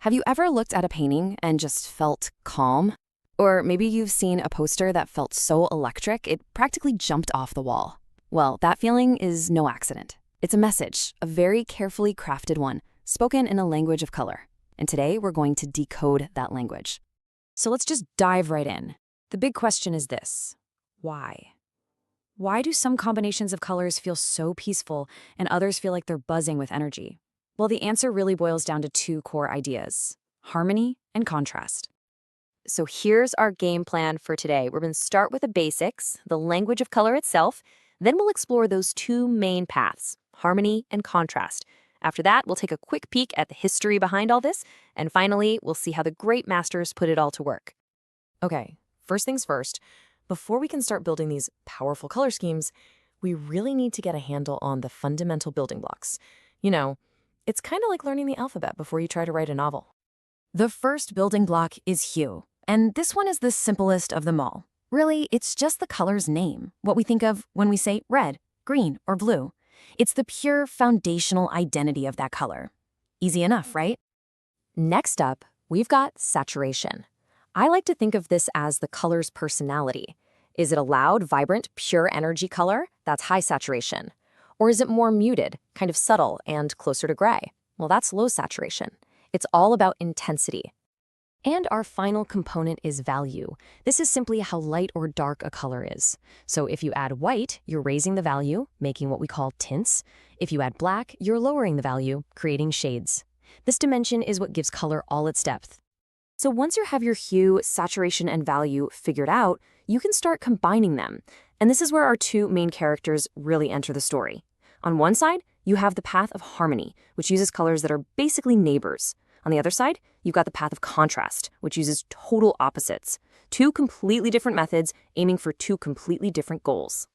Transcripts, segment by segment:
Have you ever looked at a painting and just felt calm? Or maybe you've seen a poster that felt so electric it practically jumped off the wall. Well, that feeling is no accident. It's a message, a very carefully crafted one, spoken in a language of color. And today we're going to decode that language. So let's just dive right in. The big question is this: why? Why do some combinations of colors feel so peaceful and others feel like they're buzzing with energy? Well, the answer really boils down to two core ideas: harmony and contrast. So here's our game plan for today. We're going to start with the basics, the language of color itself. Then we'll explore those two main paths, harmony and contrast. After that, we'll take a quick peek at the history behind all this. And finally, we'll see how the great masters put it all to work. Okay, first things first. Before we can start building these powerful color schemes, we really need to get a handle on the fundamental building blocks. You know, it's kind of like learning the alphabet before you try to write a novel. The first building block is hue, and this one is the simplest of them all. Really, it's just the color's name, what we think of when we say red, green, or blue. It's the pure foundational identity of that color. Easy enough, right? Next up, we've got saturation. I like to think of this as the color's personality. Is it a loud, vibrant, pure energy color? That's high saturation. Or is it more muted, kind of subtle and closer to gray? Well, that's low saturation. It's all about intensity. And our final component is value. This is simply how light or dark a color is. So if you add white, you're raising the value, making what we call tints. If you add black, you're lowering the value, creating shades. This dimension is what gives color all its depth. So once you have your hue, saturation, and value figured out, you can start combining them. And this is where our two main characters really enter the story. On one side, you have the path of harmony, which uses colors that are basically neighbors. On the other side, you've got the path of contrast, which uses total opposites. Two completely different methods aiming for two completely different goals.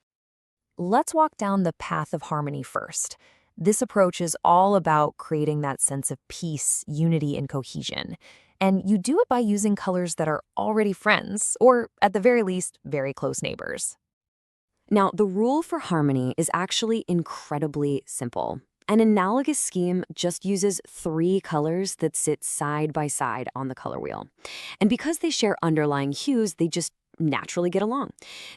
Let's walk down the path of harmony first. This approach is all about creating that sense of peace, unity, and cohesion. And you do it by using colors that are already friends, or at the very least, very close neighbors. Now, the rule for harmony is actually incredibly simple. An analogous scheme just uses three colors that sit side by side on the color wheel. And because they share underlying hues, they just naturally get along.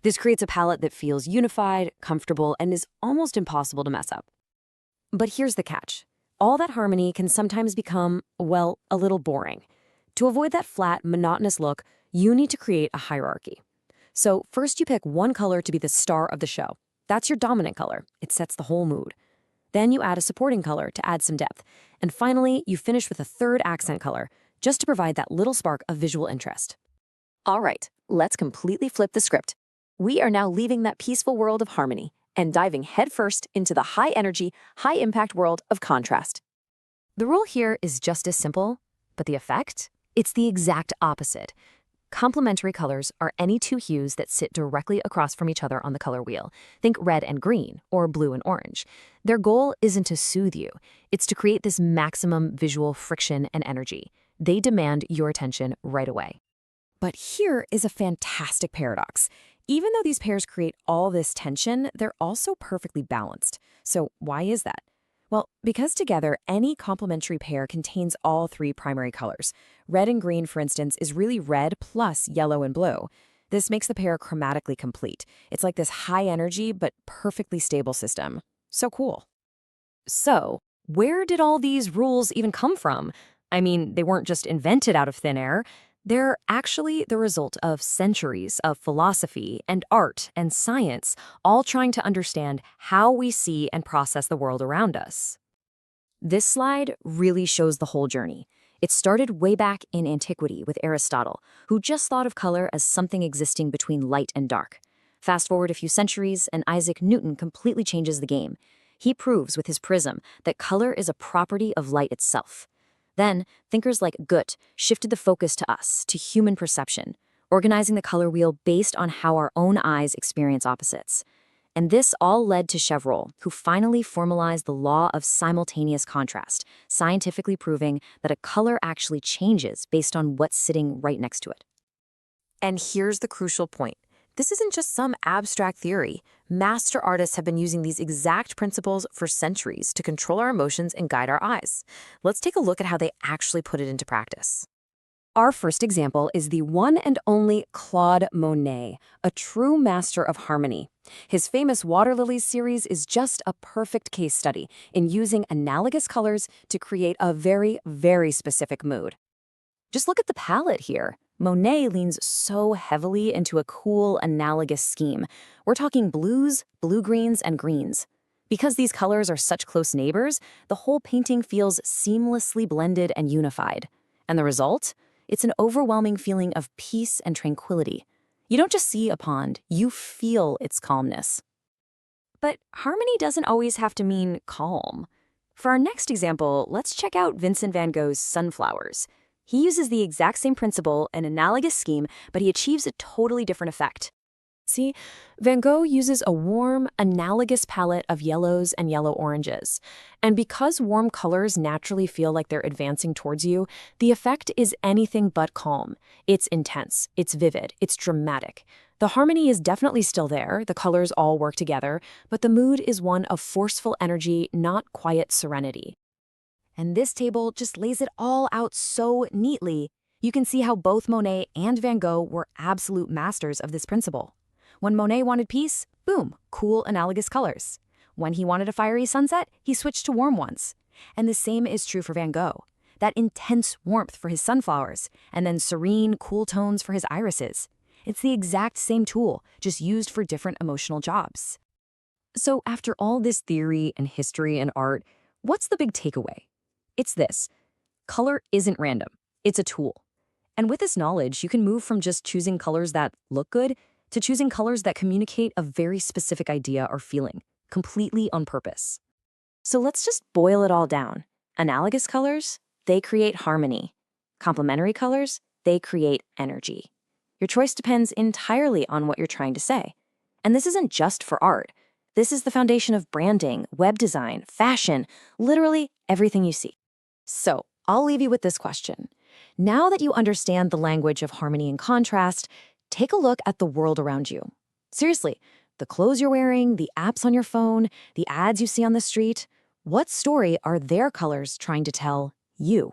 This creates a palette that feels unified, comfortable, and is almost impossible to mess up. But here's the catch. All that harmony can sometimes become, well, a little boring. To avoid that flat, monotonous look, you need to create a hierarchy. So first you pick one color to be the star of the show. That's your dominant color. It sets the whole mood. Then you add a supporting color to add some depth. And finally, you finish with a third accent color, just to provide that little spark of visual interest. All right, let's completely flip the script. We are now leaving that peaceful world of harmony and diving headfirst into the high-energy, high-impact world of contrast. The rule here is just as simple, but the effect? It's the exact opposite. Complementary colors are any two hues that sit directly across from each other on the color wheel. Think red and green, or blue and orange. Their goal isn't to soothe you. It's to create this maximum visual friction and energy. They demand your attention right away. But here is a fantastic paradox. Even though these pairs create all this tension, they're also perfectly balanced. So why is that? Well, because together, any complementary pair contains all three primary colors. Red and green, for instance, is really red plus yellow and blue. This makes the pair chromatically complete. It's like this high energy but perfectly stable system. So cool. So, where did all these rules even come from? I mean, they weren't just invented out of thin air. They're actually the result of centuries of philosophy and art and science, all trying to understand how we see and process the world around us. This slide really shows the whole journey. It started way back in antiquity with Aristotle, who just thought of color as something existing between light and dark. Fast forward a few centuries, and Isaac Newton completely changes the game. He proves with his prism that color is a property of light itself. Then, thinkers like Goethe shifted the focus to us, to human perception, organizing the color wheel based on how our own eyes experience opposites. And this all led to Chevreul, who finally formalized the law of simultaneous contrast, scientifically proving that a color actually changes based on what's sitting right next to it. And here's the crucial point. This isn't just some abstract theory. Master artists have been using these exact principles for centuries to control our emotions and guide our eyes. Let's take a look at how they actually put it into practice. Our first example is the one and only Claude Monet, a true master of harmony. His famous Water Lilies series is just a perfect case study in using analogous colors to create a very, very specific mood. Just look at the palette here. Monet leans so heavily into a cool, analogous scheme. We're talking blues, blue-greens, and greens. Because these colors are such close neighbors, the whole painting feels seamlessly blended and unified. And the result? It's an overwhelming feeling of peace and tranquility. You don't just see a pond, you feel its calmness. But harmony doesn't always have to mean calm. For our next example, let's check out Vincent van Gogh's Sunflowers. He uses the exact same principle, an analogous scheme, but he achieves a totally different effect. See, Van Gogh uses a warm, analogous palette of yellows and yellow-oranges. And because warm colors naturally feel like they're advancing towards you, the effect is anything but calm. It's intense, it's vivid, it's dramatic. The harmony is definitely still there, the colors all work together, but the mood is one of forceful energy, not quiet serenity. And this table just lays it all out so neatly. You can see how both Monet and Van Gogh were absolute masters of this principle. When Monet wanted peace, boom, cool analogous colors. When he wanted a fiery sunset, he switched to warm ones. And the same is true for Van Gogh. That intense warmth for his sunflowers, and then serene, cool tones for his irises. It's the exact same tool, just used for different emotional jobs. So after all this theory and history and art, what's the big takeaway? It's this: color isn't random, it's a tool. And with this knowledge, you can move from just choosing colors that look good to choosing colors that communicate a very specific idea or feeling, completely on purpose. So let's just boil it all down. Analogous colors, they create harmony. Complementary colors, they create energy. Your choice depends entirely on what you're trying to say. And this isn't just for art. This is the foundation of branding, web design, fashion, literally everything you see. So I'll leave you with this question. Now that you understand the language of harmony and contrast, take a look at the world around you. Seriously, the clothes you're wearing, the apps on your phone, the ads you see on the street, what story are their colors trying to tell you?